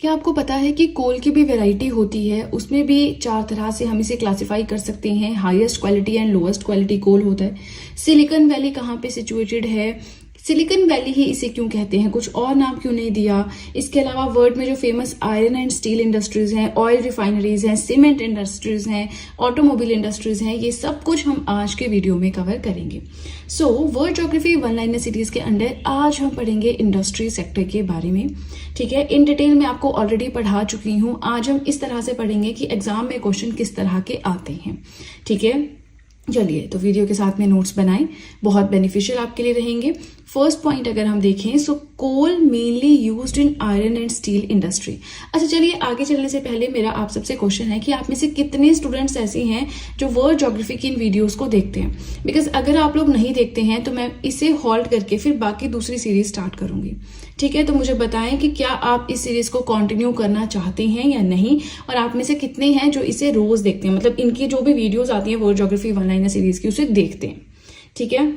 क्या आपको पता है कि कोल की भी वैरायटी होती है, उसमें भी 4 तरह से हम इसे क्लासिफाई कर सकते हैं। Highest quality and lowest quality coal होता है। सिलिकॉन वैली कहाँ पे सिचुएटेड है, सिलिकॉन वैली ही इसे क्यों कहते हैं, कुछ और नाम क्यों नहीं दिया। इसके अलावा वर्ल्ड में जो famous iron and steel industries हैं, ऑयल रिफाइनरीज हैं, सीमेंट इंडस्ट्रीज हैं, ऑटोमोबाइल इंडस्ट्रीज हैं, ये सब कुछ हम आज के वीडियो में कवर करेंगे। So world geography one liner series के अंडर आज हम पढ़ेंगे इंडस्ट्री सेक्टर के बारे में। ठीक है, इन डिटेल में आपको ऑलरेडी पढ़ा चुकी हूँ। आज हम इस तरह से पढ़ेंगे कि एग्जाम में क्वेश्चन किस तरह के आते हैं। ठीक है, चलिए तो वीडियो के साथ में नोट्स बनाएं, बहुत बेनिफिशियल आपके लिए रहेंगे। फर्स्ट पॉइंट अगर हम देखें, so coal mainly used in iron and steel industry. अच्छा चलिए, आगे चलने से पहले मेरा आप सबसे क्वेश्चन है कि आप में से कितने स्टूडेंट्स ऐसे हैं जो वर्ल्ड ज्योग्राफी की इन वीडियोस को देखते हैं। बिकॉज अगर आप लोग नहीं देखते हैं तो मैं इसे हॉल्ट करके फिर बाकी दूसरी सीरीज स्टार्ट करूंगी। ठीक है, तो मुझे बताएं कि क्या आप इस सीरीज को कंटिन्यू करना चाहते हैं या नहीं, और आप में से कितने हैं जो इसे रोज देखते हैं, मतलब इनकी जो भी वीडियोस आती हैं world geography one liner series की उसे देखते हैं। ठीक है,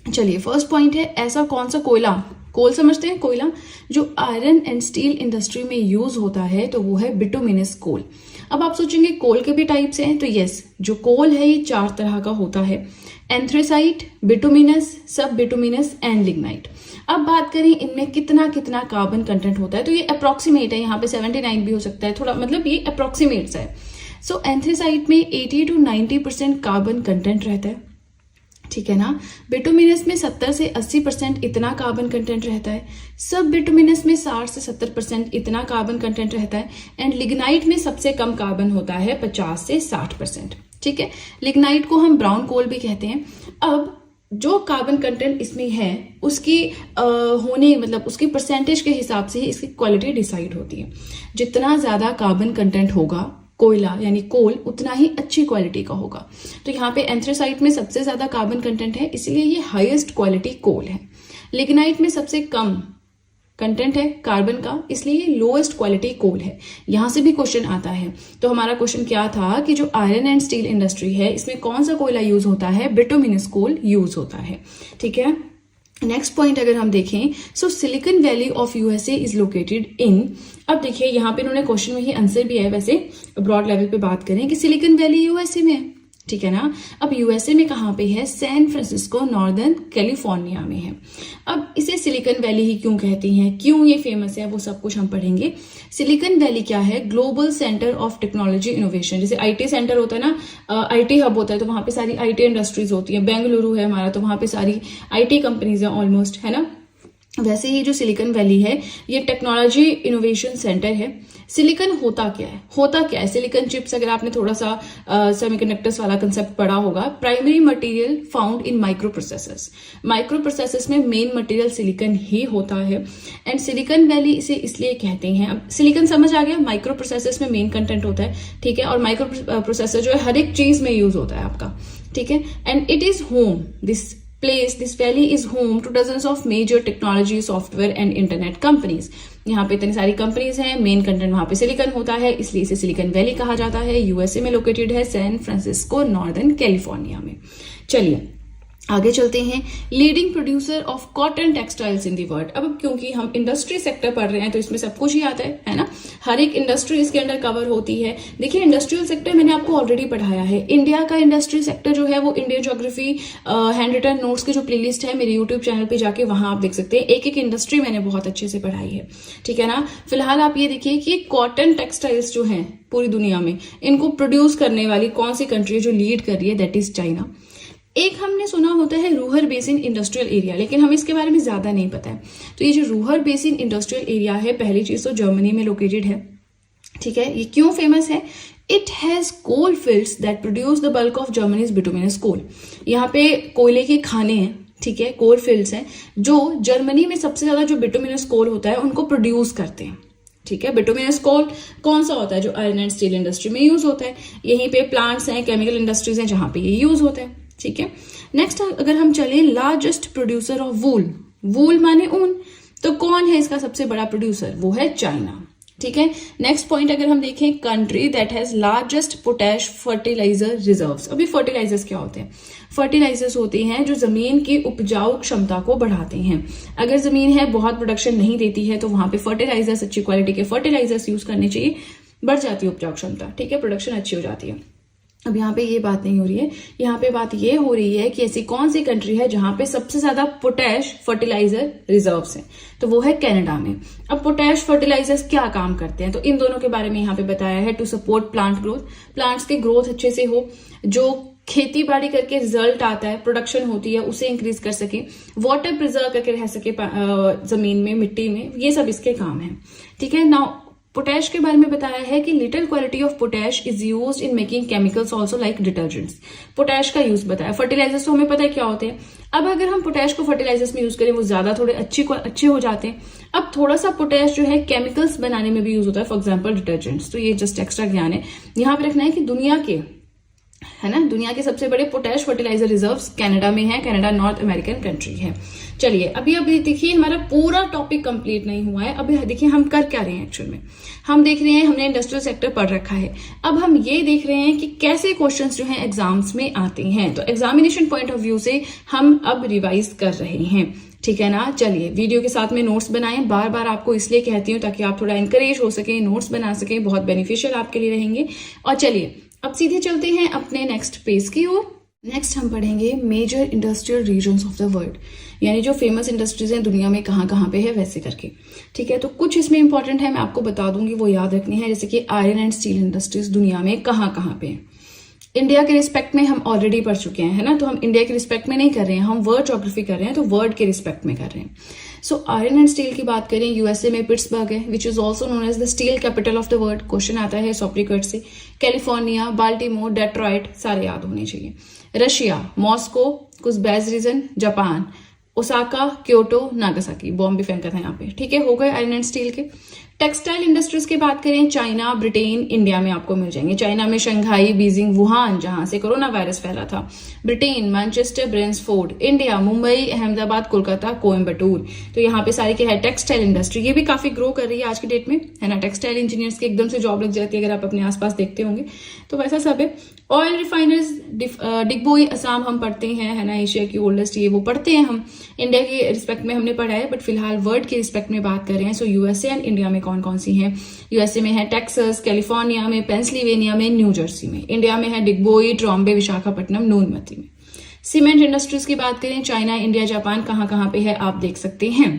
चलिए फर्स्ट पॉइंट है, ऐसा कौन सा कोयला, कोल समझते हैं कोयला, जो आयरन एंड स्टील इंडस्ट्री में यूज होता है, तो वो है बिटुमिनस कोल। अब आप सोचेंगे कोल के भी टाइप्स हैं, तो यस, जो कोल है ये 4 तरह का होता है, एंथ्रेसाइट, बिटुमिनस, सब बिटुमिनस एंड लिग्नाइट। अब बात करें इनमें कितना कितना कार्बन कंटेंट होता है, तो ये अप्रोक्सीमेट है, यहाँ पे 79 भी हो सकता है, थोड़ा मतलब ये अप्रोक्सीमेट्स है। सो एंथ्रेसाइट में 80 to 90% कार्बन कंटेंट रहता है। ठीक है ना, बिटुमिनस में 70 से 80% इतना कार्बन कंटेंट रहता है, सब बिटुमिनस में 60 से 70% इतना कार्बन कंटेंट रहता है, एंड लिग्नाइट में सबसे कम कार्बन होता है 50 से 60%। ठीक है, लिग्नाइट को हम ब्राउन कोल भी कहते हैं। अब जो कार्बन कंटेंट इसमें है उसकी होने मतलब उसकी परसेंटेज के हिसाब से ही इसकी क्वालिटी डिसाइड होती है। जितना ज्यादा कार्बन कंटेंट होगा कोयला यानी कोल, उतना ही अच्छी क्वालिटी का होगा। तो यहाँ पे एंथ्रेसाइट में सबसे ज्यादा कार्बन कंटेंट है, इसलिए ये हाईएस्ट क्वालिटी कोल है। लिग्नाइट में सबसे कम कंटेंट है कार्बन का, इसलिए ये लोएस्ट क्वालिटी कोल है। यहां से भी क्वेश्चन आता है। तो हमारा क्वेश्चन क्या था कि जो आयरन एंड स्टील इंडस्ट्री है इसमें कौन सा कोयला यूज होता है, बिटुमिनस कोल यूज होता है। ठीक है, नेक्स्ट पॉइंट अगर हम देखें, so Silicon Valley of USA is located in. अब देखिए यहाँ पे इन्होंने क्वेश्चन में ही आंसर भी है, वैसे ब्रॉड लेवल पे बात करें कि सिलिकॉन वैली यूएसए में है। ठीक है ना, अब यूएसए में कहाँ पे है, सैन फ्रांसिस्को नॉर्दर्न कैलिफोर्निया में है। अब इसे सिलिकॉन वैली ही क्यों कहती हैं, क्यों ये फेमस है, वो सब कुछ हम पढ़ेंगे। सिलिकॉन वैली क्या है, global centre of technology innovation. जैसे आईटी सेंटर होता है ना, आईटी हब होता है, तो वहां पे सारी आईटी इंडस्ट्रीज होती है। बेंगलुरु है हमारा, तो वहां पे सारी आईटी कंपनीज है ऑलमोस्ट, है ना। वैसे ही जो सिलिकॉन वैली है ये टेक्नोलॉजी इनोवेशन सेंटर है। सिलिकॉन होता क्या है, सिलिकॉन चिप्स, अगर आपने थोड़ा सा सेमीकंडक्टर्स वाला कंसेप्ट पढ़ा होगा, primary material found in micro processors. Micro processors में मेन मटेरियल सिलिकॉन ही होता है, एंड सिलिकॉन वैली इसे इसलिए कहते हैं। अब सिलिकॉन समझ आ गया, माइक्रो प्रोसेसर्स में मेन कंटेंट होता है। ठीक है, और माइक्रो प्रोसेसर जो है हर एक चीज में यूज होता है आपका। ठीक है, and it is home, this valley is home to dozens of major technology, software and internet companies। यहाँ पे इतनी सारी कंपनीज हैं, मेन कंटेंट वहां पे सिलिकॉन होता है, इसलिए इसे सिलिकॉन वैली कहा जाता है। यूएसए में लोकेटेड है, सैन फ्रांसिस्को नॉर्दर्न कैलिफोर्निया में। चलिए आगे चलते हैं, leading producer of cotton textiles in the world. अब क्योंकि हम इंडस्ट्री सेक्टर पढ़ रहे हैं तो इसमें सब कुछ ही आता है ना, हर एक इंडस्ट्री इसके अंडर कवर होती है। देखिए इंडस्ट्रियल सेक्टर मैंने आपको ऑलरेडी पढ़ाया है। इंडिया का इंडस्ट्री सेक्टर जो है वो Indian geography hand written notes की जो प्लेलिस्ट है मेरे यूट्यूब चैनल पे जाके वहां आप देख सकते हैं। एक एक इंडस्ट्री मैंने बहुत अच्छे से पढ़ाई है। ठीक है ना, फिलहाल आप ये देखिए कि कॉटन टेक्सटाइल्स जो है पूरी दुनिया में, इनको प्रोड्यूस करने वाली कौन सी कंट्री जो लीड कर रही है, दैट इज चाइना। एक हमने सुना होता है रूहर बेसिन इंडस्ट्रियल एरिया, लेकिन हमें इसके बारे में ज्यादा नहीं पता है। तो ये जो रूहर बेसिन इंडस्ट्रियल एरिया है, पहली चीज तो जर्मनी में लोकेटेड है। ठीक है, ये क्यों फेमस है, it has coal fields that produce the bulk of Germany's bituminous coal. यहाँ पे कोयले के खाने हैं, ठीक है, कोल फील्ड्स हैं जो जर्मनी में सबसे ज्यादा जो बिटुमिनस कोल होता है उनको प्रोड्यूस करते हैं। ठीक है, बिटुमिनस कोल कौन सा होता है, जो आयरन एंड स्टील इंडस्ट्री में यूज होता है। यहीं पे प्लांट्स हैं, केमिकल इंडस्ट्रीज हैं जहां पे ये यूज होता है। ठीक है, नेक्स्ट अगर हम चले, लार्जेस्ट प्रोड्यूसर ऑफ वूल, वूल माने ऊन, तो कौन है इसका सबसे बड़ा प्रोड्यूसर, वो है चाइना। ठीक है। नेक्स्ट पॉइंट अगर हम देखें, country that has largest potash fertiliser reserves. अभी फर्टिलाइजर्स क्या होते हैं? फर्टिलाइजर्स होते हैं जो जमीन की उपजाऊ क्षमता को बढ़ाते हैं। अगर जमीन है बहुत प्रोडक्शन नहीं देती है तो वहां पे फर्टिलाइजर्स, अच्छी क्वालिटी के फर्टिलाइजर्स यूज करने चाहिए, बढ़ जाती है उपजाऊ क्षमता, ठीक है, प्रोडक्शन अच्छी हो जाती है। अब यहाँ पे ये बात नहीं हो रही है, यहाँ पे बात ये हो रही है कि ऐसी कौन सी कंट्री है जहां पे सबसे ज्यादा पोटैश फर्टिलाइजर रिजर्व्स हैं, तो वो है कनाडा में। अब पोटैश फर्टिलाइजर्स क्या काम करते हैं, तो इन दोनों के बारे में यहाँ पे बताया है। To support plant growth, plants के ग्रोथ अच्छे से हो, जो खेती बाड़ी करके रिजल्ट आता है, प्रोडक्शन होती है, उसे इंक्रीज कर सके, वाटर प्रिजर्व करके रह सके जमीन में, मिट्टी में, ये सब इसके काम है, ठीक है। नाउ पोटैश के बारे में बताया है कि little quality of potash is used in making chemicals also like detergents. Potash का यूज बताया। फर्टिलाइजर्स तो हमें पता है क्या होते हैं। अब अगर हम पोटैश को फर्टिलाइजर्स में यूज करें, वो ज्यादा थोड़े अच्छे हो जाते हैं। अब थोड़ा सा पोटैश जो है केमिकल्स बनाने में भी यूज होता है, फॉर एग्जाम्पल डिटर्जेंट्स। तो ये जस्ट एक्स्ट्रा ज्ञान है, यहाँ पे रखना है कि दुनिया के, है ना, दुनिया के सबसे बड़े पोटैश फर्टिलाइजर रिजर्व्स कनाडा में है। कनाडा नॉर्थ अमेरिकन कंट्री है। चलिए अभी देखिए हमारा पूरा टॉपिक कंप्लीट नहीं हुआ है। अभी देखिए हम कर क्या रहे हैं एक्चुअल में। हम देख रहे हैं, हमने इंडस्ट्रियल सेक्टर पढ़ रखा है। अब हम ये देख रहे हैं कि कैसे क्वेश्चंस जो हैं एग्जाम्स में आते हैं। तो एग्जामिनेशन पॉइंट ऑफ व्यू से हम अब रिवाइज कर रहे हैं, ठीक है ना। चलिए वीडियो के साथ में नोट्स बनाएं। बार बार आपको इसलिए कहती हूँ ताकि आप थोड़ा इंकरेज हो सके, नोट्स बना सके, बहुत बेनिफिशियल आपके लिए रहेंगे। और चलिए अब सीधे चलते हैं अपने नेक्स्ट पेज की ओर। नेक्स्ट हम पढ़ेंगे major industrial regions of the world, यानी जो फेमस इंडस्ट्रीज हैं दुनिया में कहाँ कहाँ पे है वैसे करके, ठीक है। तो कुछ इसमें इंपॉर्टेंट है, मैं आपको बता दूंगी, वो याद रखनी है। जैसे कि आयरन एंड स्टील इंडस्ट्रीज दुनिया में कहाँ कहाँ पे है। इंडिया के रिस्पेक्ट में हम ऑलरेडी पढ़ चुके हैं, है ना, तो हम इंडिया के रिस्पेक्ट में नहीं कर रहे हैं, हम वर्ल्ड ज्योग्राफी कर रहे हैं, तो वर्ल्ड के रिस्पेक्ट में कर रहे हैं। सो आयरन एंड स्टील की बात करें, यूएसए में पिट्सबर्ग है, which is also known as the steel capital of the world. Question आता है सॉप्रीकट से। कैलिफोर्निया, बाल्टीमोर, डेट्रॉइट, सारे याद होने चाहिए। रशिया, मॉस्को, कुछ बेज region, Japan, Osaka, Kyoto, Nagasaki, bomb भी फेंका था यहाँ पे, ठीक है। हो गए आयरन एंड स्टील के। टेक्सटाइल इंडस्ट्रीज की बात करें, चाइना, ब्रिटेन, इंडिया में आपको मिल जाएंगे। चाइना में शंघाई, बीजिंग, वुहान जहां से कोरोना वायरस फैला था। Britain, Manchester, Brentford. India, Mumbai, Ahmedabad, Kolkata, Coimbatore. तो यहाँ पे सारी क्या है, टेक्सटाइल इंडस्ट्री। ये भी काफी ग्रो कर रही है आज की डेट में, है ना। टेक्सटाइल इंजीनियर्स की एकदम से जॉब लग जाती है अगर आप अपने आसपास देखते होंगे, तो वैसा सब है। ऑयल रिफाइनर्स, डिगबोई असम हम पढ़ते हैं, है ना, एशिया की ओल्डेस्ट, ये वो पढ़ते हैं हम। इंडिया के रिस्पेक्ट में हमने पढ़ा है, बट फिलहाल वर्ल्ड के रिस्पेक्ट में बात कर रहे हैं। सो यूएसए एंड इंडिया में कौन कौन सी हैं? यूएसए में है टेक्सास, कैलिफोर्निया में, पेंसिल्वेनिया में, न्यू जर्सी में। इंडिया में है डिगबोई, ट्रॉम्बे, विशाखापट्टनम, नूनमती में। सीमेंट इंडस्ट्रीज की बात करें, चाइना, इंडिया, जापान कहाँ कहाँ पे है आप देख सकते हैं।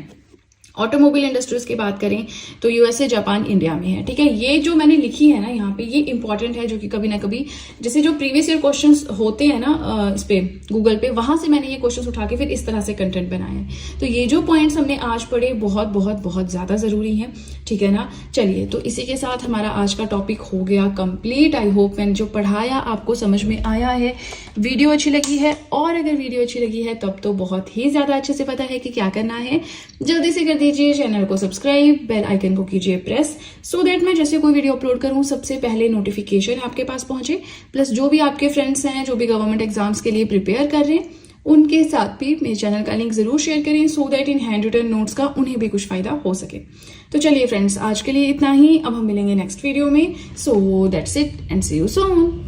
ऑटोमोबाइल इंडस्ट्रीज की बात करें तो यूएसए, जापान, इंडिया में है, ठीक है। ये जो मैंने लिखी है ना यहाँ पे, ये इंपॉर्टेंट है, जो कि कभी ना कभी जैसे जो प्रीवियस ईयर क्वेश्चंस होते हैं ना इस पे गूगल पे, वहां से मैंने ये क्वेश्चंस उठा के फिर इस तरह से कंटेंट बनाया है। तो ये जो पॉइंट्स हमने आज पढ़े बहुत बहुत बहुत ज्यादा जरूरी है, ठीक है ना। चलिए तो इसी के साथ हमारा आज का टॉपिक हो गया कंप्लीट। आई होप मैंने जो पढ़ाया आपको समझ में आया है, वीडियो अच्छी लगी है, और अगर वीडियो अच्छी लगी है तब तो बहुत ही ज्यादा अच्छे से पता है कि क्या करना है। जल्दी से कर दीजिए चैनल को सब्सक्राइब, बेल आइकन को कीजिए प्रेस, सो दैट मैं जैसे कोई वीडियो अपलोड करूं सबसे पहले नोटिफिकेशन आपके पास पहुंचे। प्लस जो भी आपके फ्रेंड्स हैं जो भी गवर्नमेंट एग्जाम्स के लिए प्रिपेयर कर रहे हैं, उनके साथ भी मेरे चैनल का लिंक जरूर शेयर करें, so that in hand written notes का उन्हें भी कुछ फायदा हो सके। तो चलिए फ्रेंड्स, आज के लिए इतना ही। अब हम मिलेंगे नेक्स्ट वीडियो में। So that's it and see you soon.